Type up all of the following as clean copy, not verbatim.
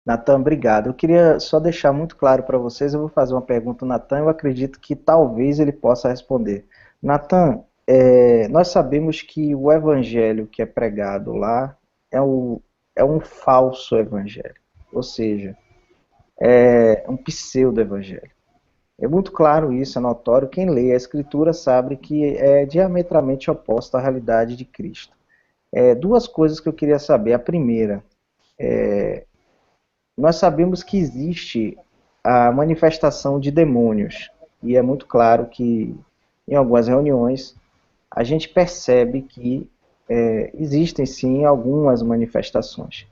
Natan, obrigado. Eu queria só deixar muito claro para vocês, eu vou fazer uma pergunta ao Natan, eu acredito que talvez ele possa responder. Natan, nós sabemos que o evangelho que é pregado lá é, é um falso evangelho, ou seja, é um pseudo-evangelho. É muito claro isso, é notório. Quem lê a Escritura sabe que é diametralmente oposto à realidade de Cristo. Duas coisas que eu queria saber. A primeira, nós sabemos que existe a manifestação de demônios, e é muito claro que em algumas reuniões a gente percebe que existem sim algumas manifestações.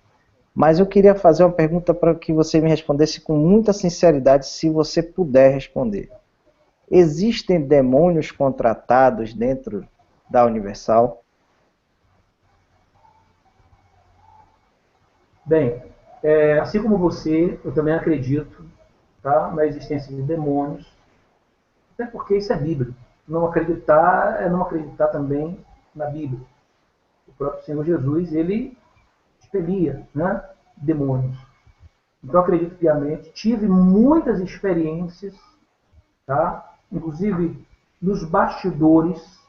Mas eu queria fazer uma pergunta para que você me respondesse com muita sinceridade, se você puder responder. Existem demônios contratados dentro da Universal? Bem, assim como você, eu também acredito, tá, na existência de demônios, até porque isso é bíblico. Não acreditar é não acreditar também na Bíblia. O próprio Senhor Jesus, ele expelia, né, demônios. Então, acredito piamente. Tive muitas experiências, tá? Inclusive nos bastidores.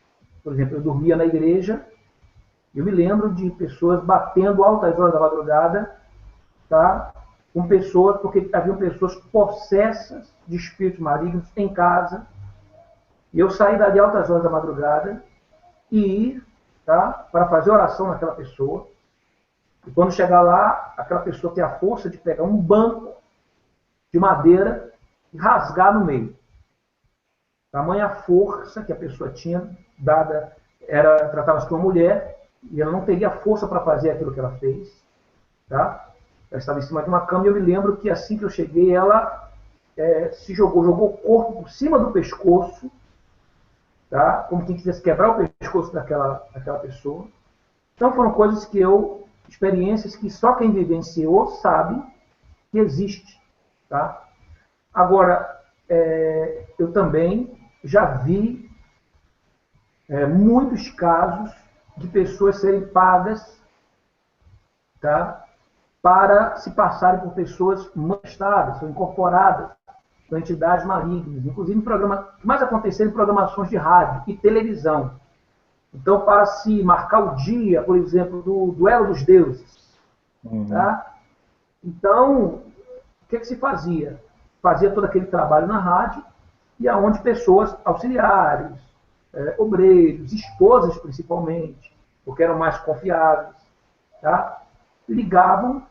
Por exemplo, eu dormia na igreja. Eu me lembro de pessoas batendo altas horas da madrugada, tá? Com pessoas, porque haviam pessoas possessas de espíritos malignos em casa. E eu saí de altas horas da madrugada e ir, tá? Para fazer oração naquela pessoa. E quando chegar lá, aquela pessoa tem a força de pegar um banco de madeira e rasgar no meio. Tamanha força que a pessoa tinha, dada, tratava-se de uma mulher, e ela não teria força para fazer aquilo que ela fez. Tá? Ela estava em cima de uma cama e eu me lembro que assim que eu cheguei, ela se jogou o corpo por cima do pescoço, tá? Como quem quisesse quebrar o pescoço daquela pessoa. Então foram coisas que experiências que só quem vivenciou sabe que existe. Tá? Agora, eu também já vi muitos casos de pessoas serem pagas, tá, para se passarem por pessoas manifestadas, ou incorporadas por entidades malignas, inclusive em que mais aconteceram em programações de rádio e televisão. Então, para se marcar o dia, por exemplo, do duelo dos deuses, Uhum. tá? Então, o que se fazia? Fazia todo aquele trabalho na rádio e aonde pessoas auxiliares, obreiros, esposas principalmente, porque eram mais confiáveis, tá? Ligavam,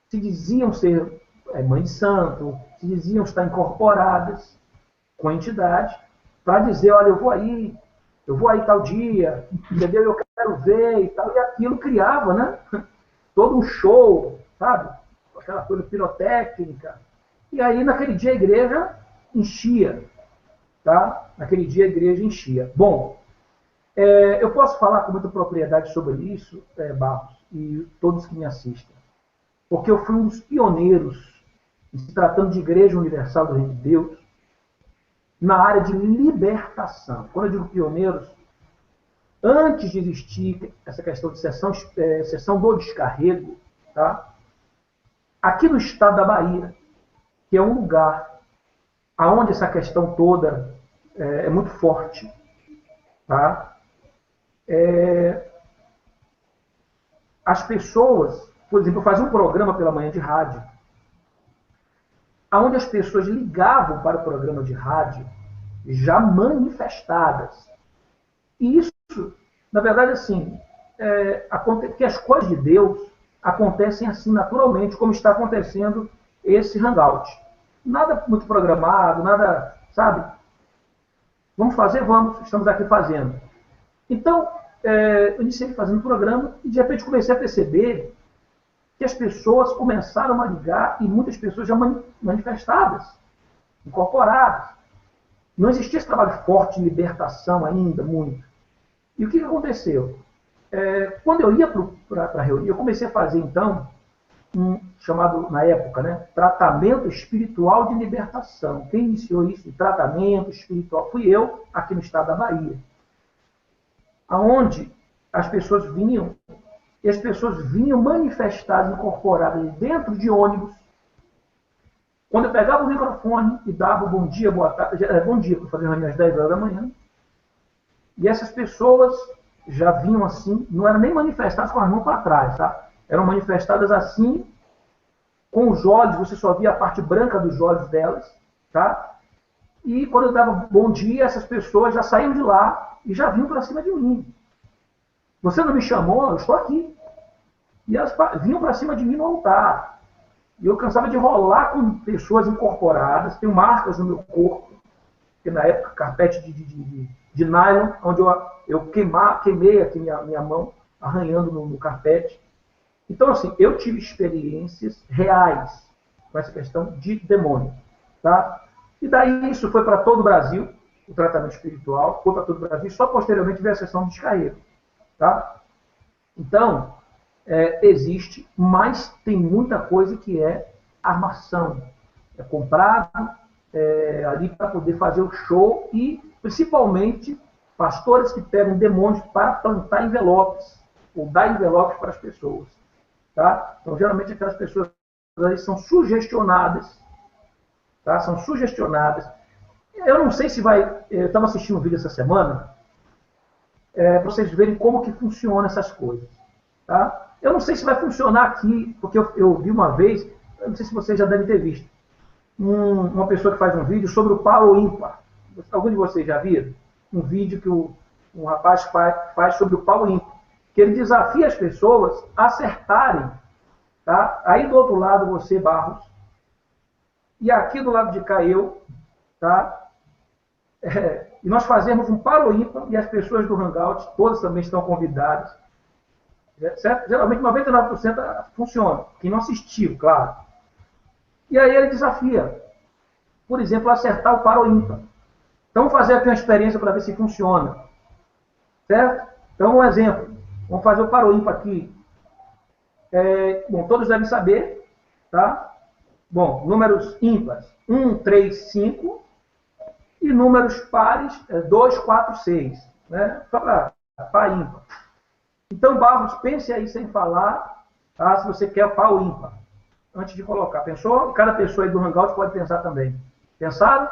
se diziam ser mãe de santo, se diziam estar incorporadas com a entidade, para dizer, olha, eu vou aí tal dia, entendeu? Eu quero ver e tal, e aquilo criava, né? Todo um show, sabe? Aquela coisa pirotécnica. E aí, naquele dia, a igreja enchia, tá? Naquele dia, a igreja enchia. Bom, eu posso falar com muita propriedade sobre isso, Barros, e todos que me assistem, porque eu fui um dos pioneiros, se tratando de Igreja Universal do Reino de Deus, na área de libertação. Quando eu digo pioneiros, antes de existir essa questão de sessão do descarrego, tá? Aqui no estado da Bahia, que é um lugar onde essa questão toda é muito forte, tá? As pessoas, por exemplo, eu fazia um programa pela manhã de rádio, onde as pessoas ligavam para o programa de rádio já manifestadas. E isso, na verdade, assim, que as coisas de Deus acontecem assim naturalmente, como está acontecendo esse hangout. Nada muito programado, nada, sabe? Vamos fazer? Vamos, estamos aqui fazendo. Então, eu iniciei fazendo o programa e de repente comecei a perceber que as pessoas começaram a ligar e muitas pessoas já manifestadas, incorporadas. Não existia esse trabalho forte de libertação ainda, muito. E o que aconteceu? Quando eu ia para a reunião, eu comecei a fazer, então, chamado, na época, né, tratamento espiritual de libertação. Quem iniciou isso de tratamento espiritual fui eu, aqui no estado da Bahia. Aonde as pessoas vinham e as pessoas vinham manifestadas, incorporadas dentro de ônibus. Quando eu pegava o microfone e dava bom dia, boa tarde, bom dia, para fazer reunião às 10 horas da manhã, e essas pessoas já vinham assim, não eram nem manifestadas com as mãos para trás, tá? Eram manifestadas assim, com os olhos, você só via a parte branca dos olhos delas, tá? E quando eu dava bom dia, essas pessoas já saíam de lá e já vinham para cima de mim. Você não me chamou, eu estou aqui. E elas vinham para cima de mim no altar. E eu cansava de rolar com pessoas incorporadas, tenho marcas no meu corpo, que na época, carpete de nylon, onde eu queimei aqui minha mão, arranhando no carpete. Então, assim, eu tive experiências reais com essa questão de demônio. Tá? E daí isso foi para todo o Brasil, o tratamento espiritual, foi para todo o Brasil, e só posteriormente veio a sessão de descarrego. Tá? Então, existe, mas tem muita coisa que é armação. É comprado ali para poder fazer o show e, principalmente, pastores que pegam demônios para plantar envelopes ou dar envelopes para as pessoas. Tá? Então, geralmente, aquelas pessoas são sugestionadas. Tá? São sugestionadas. Eu não sei se vai... Eu estava assistindo um vídeo essa semana para vocês verem como que funciona essas coisas. Tá? Eu não sei se vai funcionar aqui, porque eu vi uma vez, eu não sei se vocês já devem ter visto, uma pessoa que faz um vídeo sobre o par ou ímpar. Algum de vocês já viram? Um vídeo que um rapaz faz sobre o par ou ímpar, que ele desafia as pessoas a acertarem. Tá? Aí do outro lado você, Barros, e aqui do lado de cá eu, tá? E nós fazemos um par ou ímpar, e as pessoas do Hangout, todas também estão convidadas. Certo? Geralmente 99% funciona. Quem não assistiu, claro. E aí ele desafia, por exemplo, acertar o par ou ímpar. Então vamos fazer aqui uma experiência para ver se funciona. Certo? Então um exemplo. Vamos fazer o par ou ímpar aqui. Bom, todos devem saber. Tá? Bom, números ímpares. 1, 3, 5. E números pares, 2, 4, 6. Né? Só para par ímpar. Então, Barros, pense aí sem falar, tá? Se você quer par ou ímpar, antes de colocar. Pensou? Cada pessoa aí do Hangout pode pensar também. Pensaram?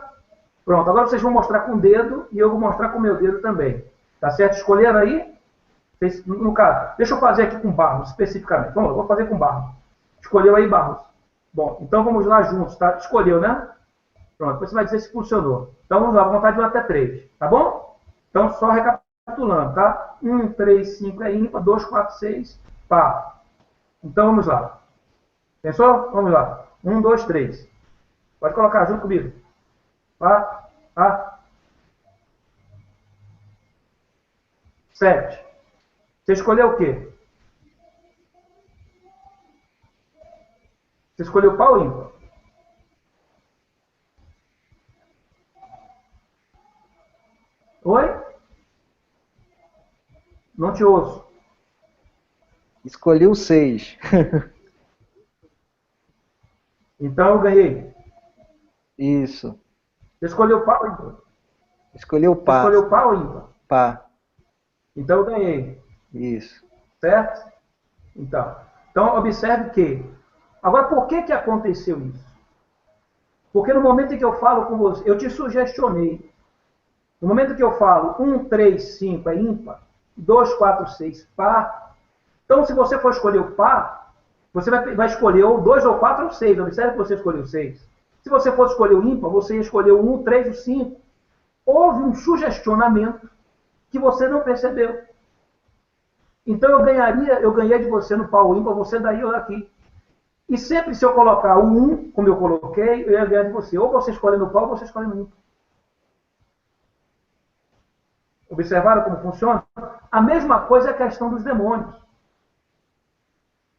Pronto, agora vocês vão mostrar com o dedo e eu vou mostrar com o meu dedo também. Tá certo? Escolheram aí? No caso, deixa eu fazer aqui com Barros, especificamente. Vamos lá, vou fazer com Barros. Escolheu aí, Barros? Bom, então vamos lá juntos, tá? Escolheu, né? Pronto, depois você vai dizer se funcionou. Então vamos lá, vou contar de 1 até 3, tá bom? Então só recapitulando, tá? 1, 3, 5 é ímpar, 2, 4, 6, par. Então vamos lá. Pensou? Vamos lá. 1, 2, 3. Pode colocar junto comigo. Par, par. 7. Você escolheu o quê? Você escolheu par ou ímpar? Oi? Não te ouço. Escolhi o 6. Então eu ganhei. Isso. Você escolheu par ou ímpar? Escolhi o Você par. escolheu par ou ímpar? Par. Então eu ganhei. Isso. Certo? Então observe que... Agora, por que aconteceu isso? Porque no momento em que eu falo com você, eu te sugestionei. No momento que eu falo 1, 3, 5 é ímpar, 2, 4, 6 par. Então, se você for escolher o par, você vai escolher ou 2, ou 4, ou 6. Observe que você escolheu 6. Se você fosse escolher o ímpar, você ia escolher o 1, o 3, o 5. Houve um sugestionamento que você não percebeu. Então eu ganhei de você no par ou ímpar, você daí ou daqui. E sempre se eu colocar o 1, como eu coloquei, eu ia ganhar de você. Ou você escolhe no par ou você escolhe no ímpar. Observaram como funciona? A mesma coisa é a questão dos demônios.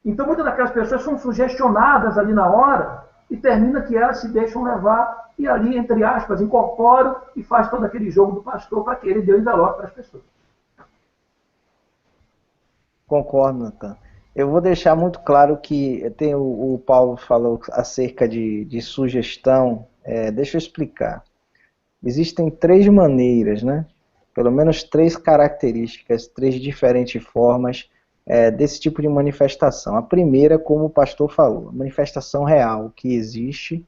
Então muitas daquelas pessoas são sugestionadas ali na hora e termina que elas se deixam levar e ali, entre aspas, incorporam e faz todo aquele jogo do pastor para que ele dê o envelope para as pessoas. Concordo, Natan. Eu vou deixar muito claro que tem o Paulo falou acerca de sugestão. Deixa eu explicar. Existem 3 maneiras, né? Pelo menos 3 características, 3 diferentes formas desse tipo de manifestação. A primeira, como o pastor falou, a manifestação real que existe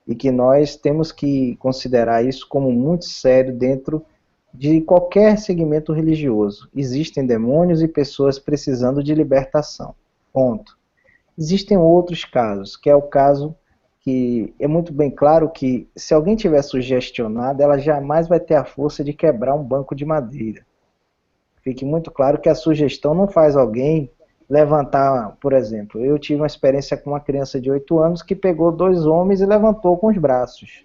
e que nós temos que considerar isso como muito sério dentro de qualquer segmento religioso. Existem demônios e pessoas precisando de libertação. Ponto. Existem outros casos, que é o caso que é muito bem claro que se alguém tiver sugestionado, ela jamais vai ter a força de quebrar um banco de madeira. Fique muito claro que a sugestão não faz alguém levantar, por exemplo, eu tive uma experiência com uma criança de 8 anos que pegou 2 homens e levantou com os braços.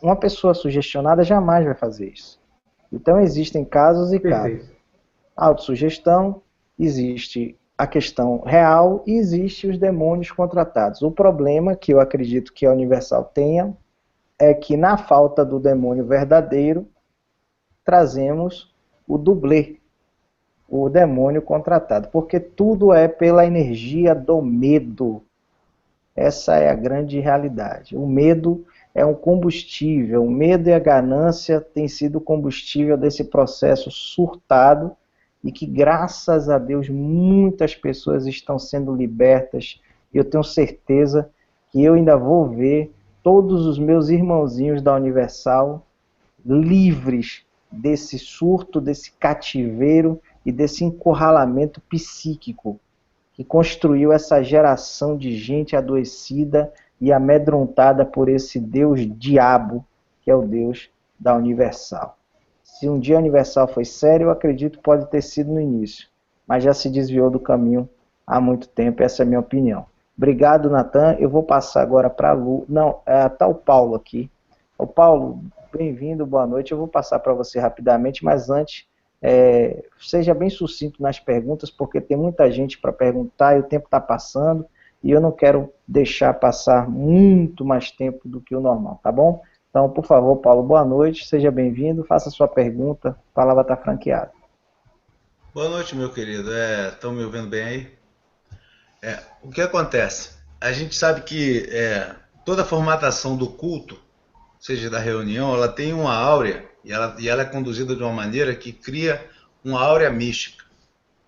Uma pessoa sugestionada jamais vai fazer isso. Então existem casos e casos. Perfeito. Autossugestão, existe a questão real e existe os demônios contratados. O problema que eu acredito que a Universal tenha é que na falta do demônio verdadeiro, trazemos o dublê, o demônio contratado, porque tudo é pela energia do medo. Essa é a grande realidade. O medo é um combustível, o medo e a ganância têm sido o combustível desse processo surtado e que, graças a Deus, muitas pessoas estão sendo libertas. E eu tenho certeza que eu ainda vou ver todos os meus irmãozinhos da Universal livres desse surto, desse cativeiro e desse encurralamento psíquico que construiu essa geração de gente adoecida e amedrontada por esse Deus diabo, que é o Deus da Universal. Se um dia a Universal foi sério, eu acredito que pode ter sido no início, mas já se desviou do caminho há muito tempo, essa é a minha opinião. Obrigado, Natan. Eu vou passar agora para a Lu. Não, está o Paulo aqui. O Paulo, bem-vindo, boa noite. Eu vou passar para você rapidamente, mas antes, seja bem sucinto nas perguntas, porque tem muita gente para perguntar e o tempo está passando, e eu não quero deixar passar muito mais tempo do que o normal, tá bom? Então, por favor, Paulo, boa noite, seja bem-vindo, faça a sua pergunta, a palavra está franqueada. Boa noite, meu querido. Estão me ouvindo bem aí? O que acontece? A gente sabe que toda a formatação do culto, seja da reunião, ela tem uma áurea e ela é conduzida de uma maneira que cria uma áurea mística.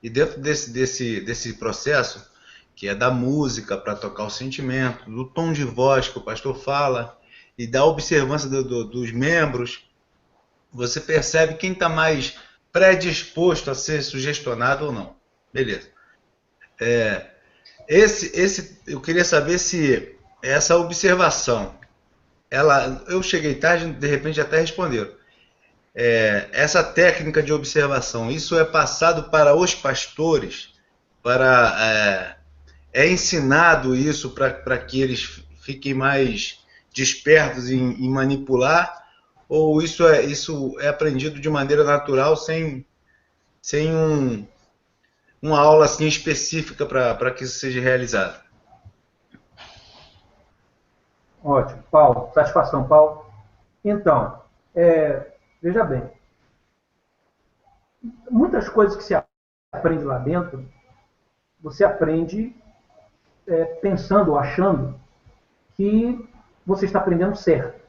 E dentro desse processo, que é da música para tocar o sentimento, do tom de voz que o pastor fala e da observância dos membros, você percebe quem está mais predisposto a ser sugestionado ou não. Beleza. Eu queria saber se essa observação, eu cheguei tarde, de repente até responderam. Essa técnica de observação, isso é passado para os pastores, é ensinado isso para que eles fiquem mais despertos em manipular, ou isso é aprendido de maneira natural, sem uma aula assim específica para que isso seja realizado? Ótimo. Paulo, satisfação, Paulo. Então, veja bem, muitas coisas que se aprende lá dentro, você aprende pensando ou achando que você está aprendendo certo.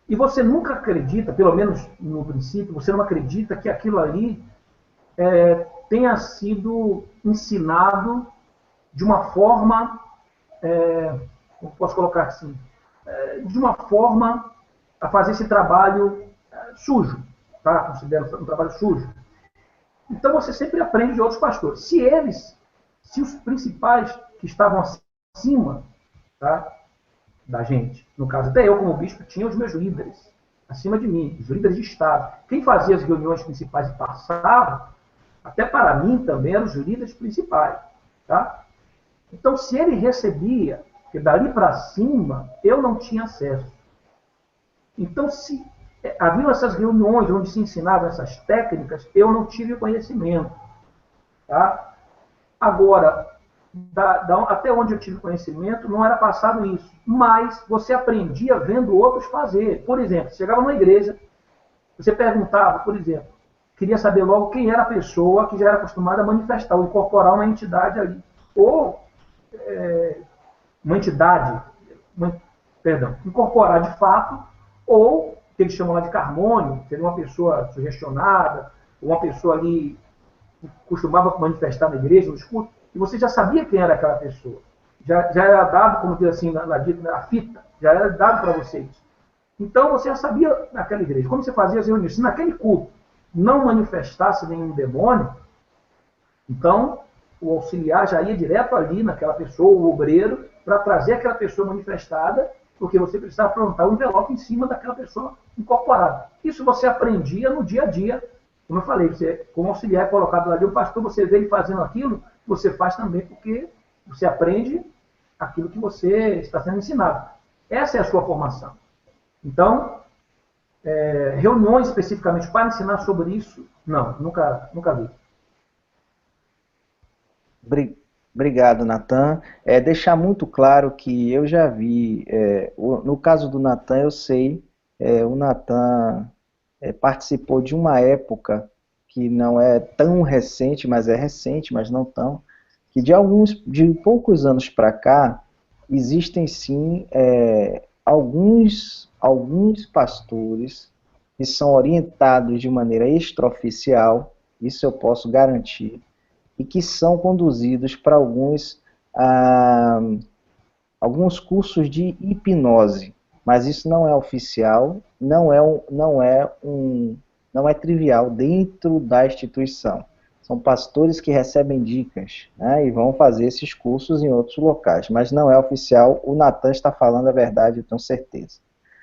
E você nunca acredita, pelo menos no princípio, você não acredita que aquilo ali tenha sido ensinado de uma forma, como posso colocar assim, de uma forma a fazer esse trabalho sujo, tá? Considero um trabalho sujo. Então você sempre aprende de outros pastores. Se os principais que estavam acima, tá, da gente, no caso até eu como bispo tinha os meus líderes acima de mim, os líderes de Estado. Quem fazia as reuniões principais e passava, até para mim também eram os líderes principais. Tá? Então se ele recebia, porque dali para cima eu não tinha acesso. Então se haviam essas reuniões onde se ensinavam essas técnicas, eu não tive conhecimento. Tá? Agora, até onde eu tive conhecimento, não era passado isso. Mas você aprendia vendo outros fazer. Por exemplo, você chegava numa igreja, você perguntava, por exemplo, queria saber logo quem era a pessoa que já era acostumada a manifestar, ou incorporar uma entidade ali. Ou uma entidade, incorporar de fato, ou que eles chamam lá de carmônio, seria uma pessoa sugestionada, ou uma pessoa ali costumava manifestar na igreja, nos cultos, e você já sabia quem era aquela pessoa. Já era dado, como diz assim, na fita, já era dado para vocês. Então você já sabia naquela igreja. Como você fazia as reuniões? Se naquele culto não manifestasse nenhum demônio, então o auxiliar já ia direto ali naquela pessoa, o obreiro, para trazer aquela pessoa manifestada, porque você precisava aprontar um envelope em cima daquela pessoa incorporada. Isso você aprendia no dia a dia. Como eu falei, você, como auxiliar colocado ali, o pastor, você vê ele fazendo aquilo, você faz também porque você aprende aquilo que você está sendo ensinado. Essa é a sua formação. Então, reuniões especificamente para ensinar sobre isso, não, nunca vi. Obrigado, Natan. Deixar muito claro que eu já vi, no caso do Natan, eu sei, o Natan participou de uma época que não é tão recente, mas é recente, mas não tão, que de poucos anos para cá, existem sim alguns pastores que são orientados de maneira extraoficial, isso eu posso garantir, e que são conduzidos para alguns cursos de hipnose, mas isso não é oficial, não é trivial dentro da instituição. São pastores que recebem dicas, né, e vão fazer esses cursos em outros locais, mas não é oficial. O Natan está falando a verdade, eu tenho certeza.